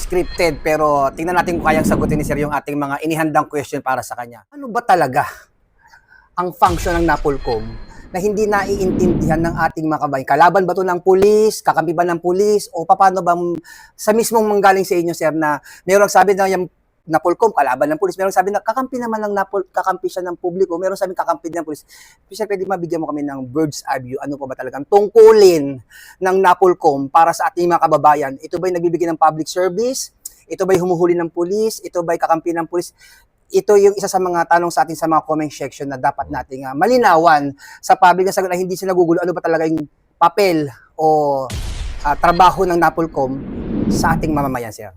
scripted pero tingnan natin kung kayang sagutin ni Sir yung ating mga inihandang question para sa kanya. Ano ba talaga ang function ng NAPOLCOM na hindi naiintindihan ng ating mga kabayan? Kalaban ba ito ng pulis? Kakampi ba ng pulis? O paano ba sa mismong manggaling sa inyo, Sir, na mayroong sabi na yung NAPOLCOM, kalaban ng pulis. Meron sabi na kakampi naman ng kakampi siya ng publiko. Meron sabi kakampi ng pulis. Sir, pwede mabigyan mo kami ng bird's eye view. Ano po ba talagang tungkulin ng NAPOLCOM para sa ating mga kababayan? Ito ba'y nagbibigay ng public service? Ito ba'y humuhuli ng pulis? Ito ba'y kakampi ng pulis? Ito yung isa sa mga tanong sa atin sa mga comment section na dapat nating malinawan sa public na sagot na hindi sila nagugulo. Ano ba talaga yung papel o trabaho ng NAPOLCOM sa ating mamamayan, Sir?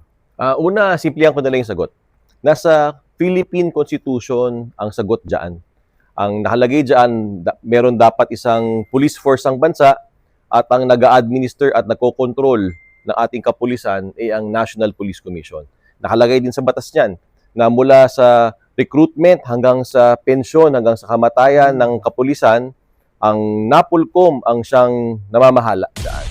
Una, simplihan ko na lang yung sagot. Nasa Philippine Constitution ang sagot dyan. Ang nakalagay dyan, meron dapat isang police force ang bansa at ang nag-a-administer at nagko-control ng ating kapulisan ay ang National Police Commission. Nakalagay din sa batas niyan na mula sa recruitment hanggang sa pensyon, hanggang sa kamatayan ng kapulisan, ang NAPOLCOM ang siyang namamahala dyan.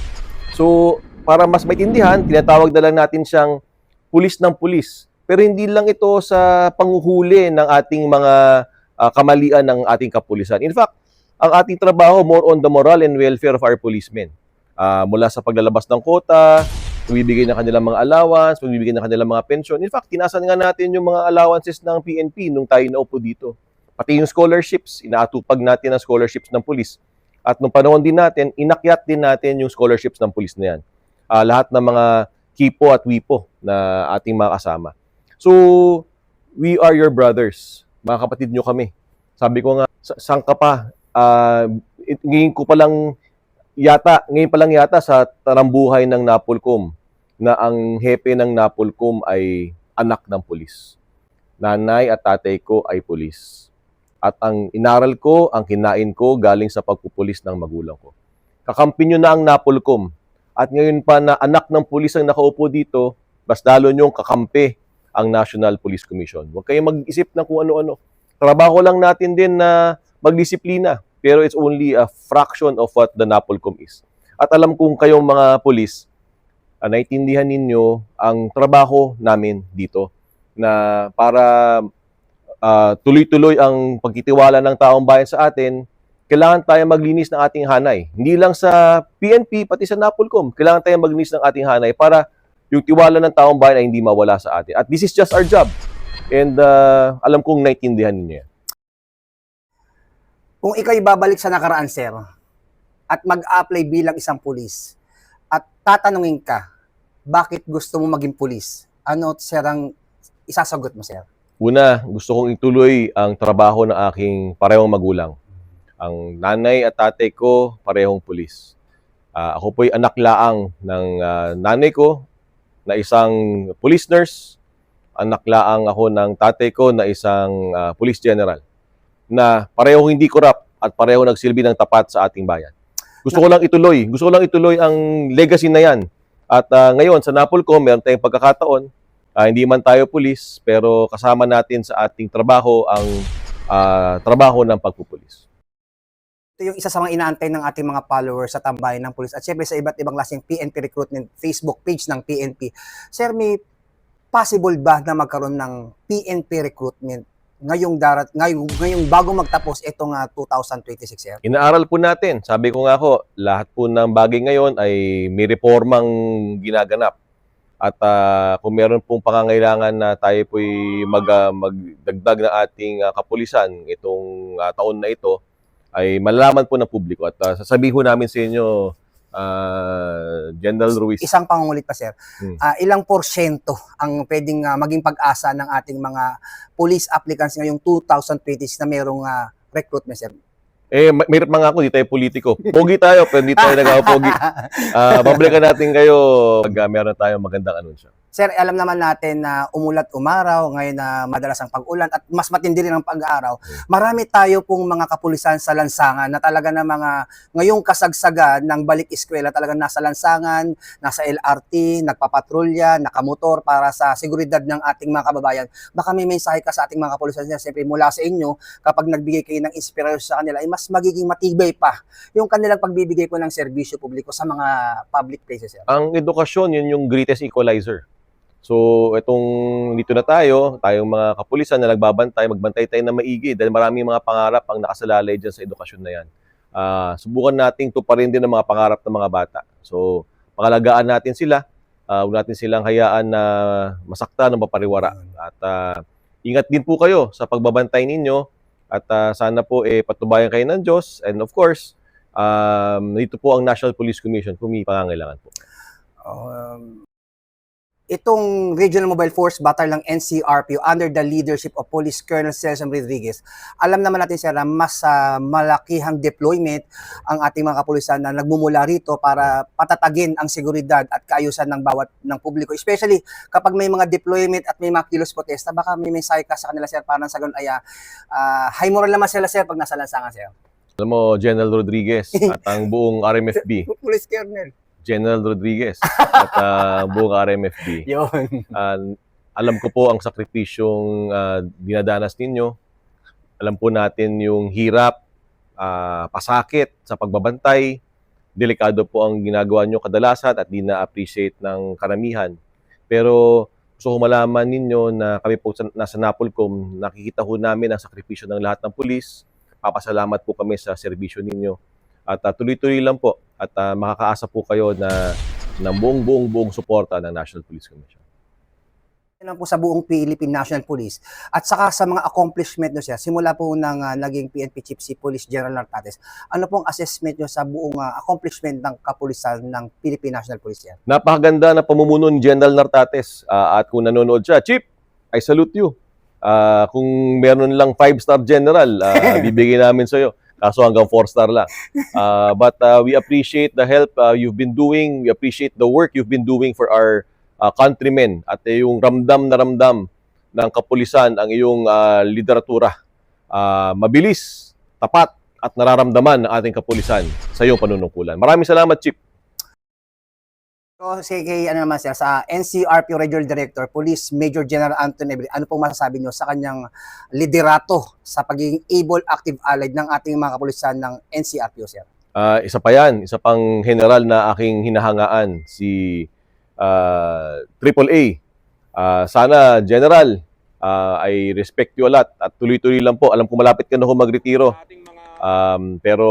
So, para mas maintindihan, tinatawag na lang natin siyang pulis ng pulis. Pero hindi lang ito sa panghuhuli ng ating mga kamalian ng ating kapulisan. In fact, ang ating trabaho more on the moral and welfare of our policemen. Mula sa paglalabas ng kota, bibigay na kanilang mga allowance, bibigay na kanilang mga pension. In fact, tinasan nga natin yung mga allowances ng PNP nung tayo naupo dito. Pati yung scholarships, inaatupag natin ang scholarships ng pulis. At nung panahon din natin, inakyat din natin yung scholarships ng pulis na yan. Lahat ng mga kipo at wipo na ating mga kasama. So, we are your brothers. Mga kapatid nyo kami. Sabi ko nga, saan ka pa? Ngayon pa lang yata sa tarambuhay ng NAPOLCOM na ang hepe ng NAPOLCOM ay anak ng pulis. Nanay at tatay ko ay pulis. At ang inaral ko, ang kinain ko, galing sa pagpupulis ng magulang ko. Kakampi nyo na ang NAPOLCOM. At ngayon pa na anak ng pulis ang nakaupo dito, mas lalo nyong kakampi ang National Police Commission. Huwag kayong mag-isip ng kung ano-ano. Trabaho lang natin din na magdisiplina. Pero it's only a fraction of what the NAPOLCOM is. At alam kong kayong mga pulis, naiintindihan ninyo ang trabaho namin dito na para tuloy-tuloy ang pagtitiwala ng taong bayan sa atin, kailangan tayo maglinis ng ating hanay. Hindi lang sa PNP, pati sa NAPOLCOM. Kailangan tayo maglinis ng ating hanay para yung tiwala ng taong bayan ay hindi mawala sa atin. At this is just our job. And alam kong naiintindihan ninyo yan. Kung ikaw'y babalik sa nakaraan, Sir, at mag-apply bilang isang pulis, at tatanungin ka, bakit gusto mo maging pulis? Ano, Sir, ang isasagot mo, Sir? Una, gusto kong ituloy ang trabaho ng aking parehong magulang. Ang nanay at tatay ko, parehong pulis. Ako po'y anak laang ng nanay ko na isang police nurse. Anak laang ako ng tatay ko na isang police general. Na parehong hindi corrupt at parehong nagsilbi ng tapat sa ating bayan. Gusto ko lang ituloy ang legacy na yan. At ngayon sa NAPOLCOM, meron tayong pagkakataon, hindi man tayo pulis, pero kasama natin sa ating trabaho ang trabaho ng pagpupulis. Ito yung isa sa mga inaantay ng ating mga followers sa tambayan ng pulis at syempre sa iba't ibang klaseng PNP recruitment Facebook page ng PNP. Sir, may possible ba na magkaroon ng PNP recruitment ngayong bago magtapos itong 2026, Sir? Inaaral po natin. Sabi ko nga ako, lahat po ng bagay ngayon ay may reformang ginaganap. At kung meron pong pangangailangan na tayo po'y magdagdag na ating kapulisan itong taon na ito, ay malalaman po ng publiko. At sasabihin namin sa inyo, General Ruiz. Isang pangungulit pa, Sir. Ilang porsyento ang pwedeng maging pag-asa ng ating mga police applicants ngayong 2026 na mayroong recruitment, Sir? Mahirap mga ako, di tayo politiko. Pogi tayo, pero hindi tayo nag-pogi. Babalikan natin kayo pag meron tayong magandang anunsyo. Sir, alam naman natin na umulat umaraw, ngayon na madalas ang pag-ulan at mas matindi rin ang pag-araw. Marami tayo pong mga kapulisan sa lansangan na talaga na ngayong kasagsagan ng balik eskwela talagang nasa lansangan, nasa LRT, nagpapatrolya, nakamotor para sa seguridad ng ating mga kababayan. Baka may mensahe ka sa ating mga kapulisan niya, siyempre mula sa inyo, kapag nagbigay kayo ng inspirasyon sa kanila, ay mas magiging matibay pa yung kanilang pagbibigay po ng serbisyo publiko sa mga public places, sir. Ang edukasyon, yun yung greatest equalizer. So, dito na tayong mga kapulisan na nagbabantay, magbantay tayo na maigi dahil maraming mga pangarap ang nakasalalay dyan sa edukasyon na yan. Subukan nating tuparin din ang mga pangarap ng mga bata. So, pangalagaan natin sila, huwag natin silang hayaan na masaktan o mapariwara. At ingat din po kayo sa pagbabantay ninyo at sana po patubayan kayo ng Diyos. And of course, dito po ang National Police Commission kung may pangangailangan po. Itong Regional Mobile Force Battalion ng NCRPO under the leadership of Police Colonel Celso Rodriguez, alam naman natin sir na mas malakihang deployment ang ating mga kapulisan na nagmumula rito para patatagin ang seguridad at kaayusan ng bawat ng publiko. Especially kapag may mga deployment at may mga kilos protesta, baka may mensahe ka sa kanila sir parang sa ganun ay high moral naman sila sir pag nasa lansangan sir. Alam mo, General Rodriguez at ang buong RMFB. Police Colonel. General Rodriguez at buong RMFB. Yun. Alam ko po ang sakripisyong dinadanas ninyo. Alam po natin yung hirap, pasakit sa pagbabantay. Delikado po ang ginagawa nyo kadalasan at di na-appreciate ng karamihan. Pero gusto ko malaman ninyo na kami po nasa Napolcom, nakikita ho namin ang sakripisyo ng lahat ng pulis. Papasalamat po kami sa serbisyo ninyo. At tuloy-tuloy lang po at makakaasa po kayo na ng buong suporta ng National Police Commission. Yan po sa buong Philippine National Police at saka sa mga accomplishment nyo siya, simula po ng naging PNP Chief si Police General Nartates, ano pong assessment nyo sa buong accomplishment ng kapulisan ng Philippine National Police yan? Napakaganda na pamumuno ni General Nartates at kung nanonood siya, Chief, I salute you. Kung meron lang 5-star general, bibigay namin sa iyo. Kaso hanggang 4-star lang. But we appreciate the help you've been doing. We appreciate the work you've been doing for our countrymen. At yung ramdam na ramdam ng kapulisan, ang iyong literatura. Mabilis, tapat, at nararamdaman ng ating kapulisan sa iyong panunungkulan. Maraming salamat, Chief. So, sige, ano naman sir, sa NCRPO Regional Director, Police Major General Anthony Ebre, ano pong masasabi nyo sa kanyang liderato sa pagiging able active allied ng ating mga kapulisan ng NCRPO, sir? Isa pa yan, isa pang general na aking hinahangaan, si AAA. Sana, General, I respect you a lot at tuloy-tuloy lang po. Alam ko malapit ka na mag-retiro. Pero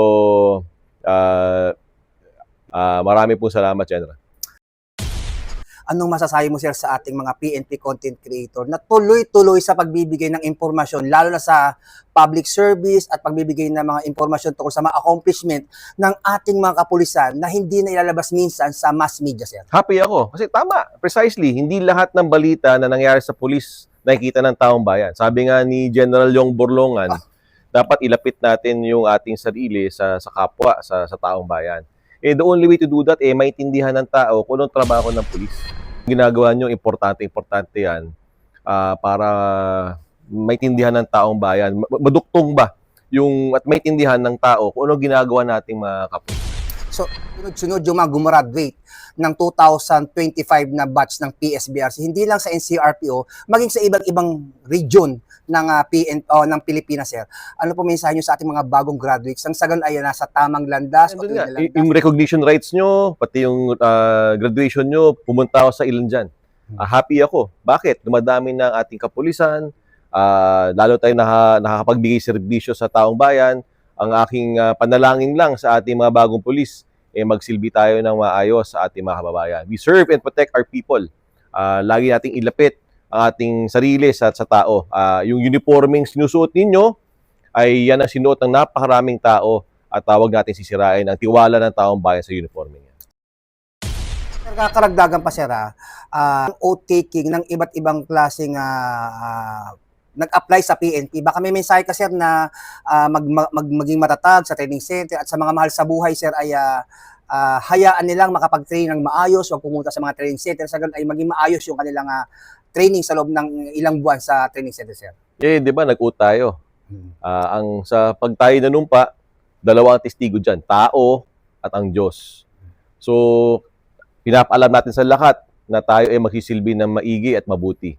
marami pong salamat, General. Anong masasabi mo sir sa ating mga PNP content creator na tuloy-tuloy sa pagbibigay ng impormasyon, lalo na sa public service at pagbibigay ng mga impormasyon tungkol sa mga accomplishment ng ating mga kapulisan na hindi na ilalabas minsan sa mass media, sir? Happy ako. Kasi tama, precisely, hindi lahat ng balita na nangyari sa pulis nakikita ng taong bayan. Sabi nga ni General Yong Borlongan, dapat ilapit natin yung ating sarili sa kapwa, sa taong bayan. The only way to do that, maintindihan ng tao kung anong trabaho ng pulis. Ginagawa nyo, importante yan para maintindihan ng taong bayan. Maduktong ba at maintindihan ng tao kung anong ginagawa nating mga kapulis. So, sunod-sunod yung mga gumraduate ng 2025 na batch ng PSBRC, hindi lang sa NCRPO, maging sa ibang region ng ng Pilipinas, sir. Ano po mensahe nyo sa ating mga bagong graduates? Ang sagan ay nasa tamang landas? Yung recognition rights nyo, pati yung graduation nyo, pumunta ako sa ilan dyan. Happy ako. Bakit? Dumadami ng ating kapulisan, lalo tayo nakakapagbigay serbisyo sa taong bayan. Ang aking panalangin lang sa ating mga bagong pulis, magsilbi tayo ng maayos sa ating mga kababayan. We serve and protect our people. Lagi nating ilapit ang ating sarili sa tao. Yung uniforming sinusuot ninyo ay yan ang sinuot ng napakaraming tao at tawag natin sisirain ang tiwala ng taong bayan sa uniforming yan. Kakaragdagan pa sir, oath-taking ng iba't ibang klaseng nag-apply sa PNP. Baka may mensahe ka sir na maging matatag sa training center at sa mga mahal sa buhay sir ay hayaan nilang makapag-train ng maayos, huwag pumunta sa mga training center, sa ganun ay maging maayos yung kanilang training sa loob ng ilang buwan sa training center, sir. Di ba, nag-oath tayo. Sa pag tayo nanumpa, dalawang testigo dyan, tao at ang Diyos. So, pinapaalam natin sa lahat na tayo ay magsisilbi ng maigi at mabuti.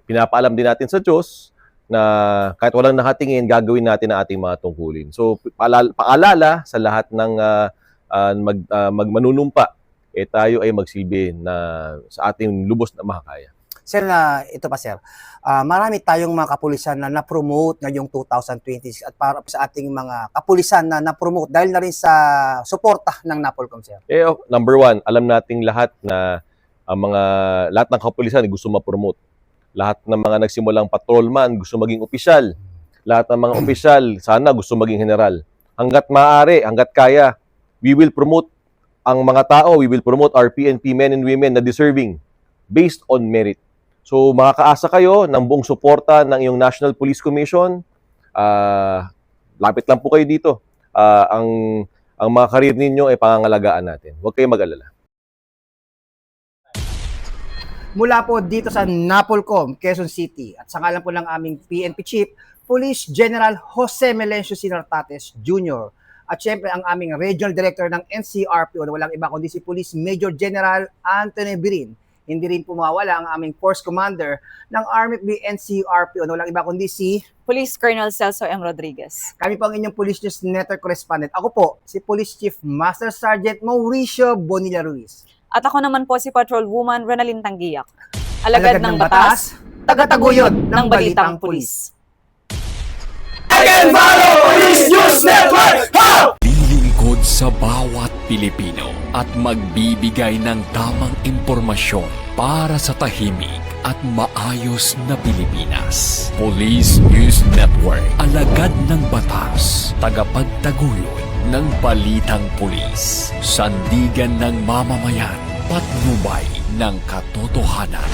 Pinapaalam din natin sa Diyos na kahit walang nakatingin, gagawin natin ang ating mga tungkulin. So, paalala sa lahat ng magmanunumpa, tayo ay magsilbi na sa ating lubos na makakaya. Sir, ito pa sir, marami tayong mga kapulisan na na-promote ngayong 2026 at para sa ating mga kapulisan na na-promote dahil na rin sa suporta ng NAPOLCOM, sir. Number one, alam nating lahat na lahat ng kapulisan gusto ma-promote. Lahat ng mga nagsimulang patrolman gusto maging opisyal. Lahat ng mga opisyal sana gusto maging general. Hanggat maaari, hanggat kaya, we will promote ang mga tao, we will promote our PNP men and women na deserving based on merit. So makakaasa kayo ng buong suporta ng iyong National Police Commission. Lapit lang po kayo dito. Ang mga karir ninyo ay pangangalagaan natin. Huwag kayong mag-alala. Mula po dito sa NAPOLCOM, Quezon City at sa ngalan po ng aming PNP Chief, Police General Jose Melencio Sinartates Jr. At syempre ang aming Regional Director ng NCRPO na walang iba kundi si Police Major General Anthony Birin. Hindi rin po mawawala ang aming Force Commander ng Army B NCRPO na walang iba kundi si Police Colonel Celso M. Rodriguez. kami po ang inyong Police News Network Correspondent. Ako po, si Police Chief Master Sergeant Mauricio Bonilla Ruiz. At ako naman po si Patrolwoman Renalyn Tanggiak. Alagad ng batas, tagataguyod ng balitang pulis. Lilingkod sa bawat Pilipino at magbibigay ng tamang impormasyon para sa tahimik at maayos na Pilipinas. Police News Network, alagad ng batas, tagapagtaguyod ng balitang pulis, sandigan ng mamamayan, patnubay ng katotohanan.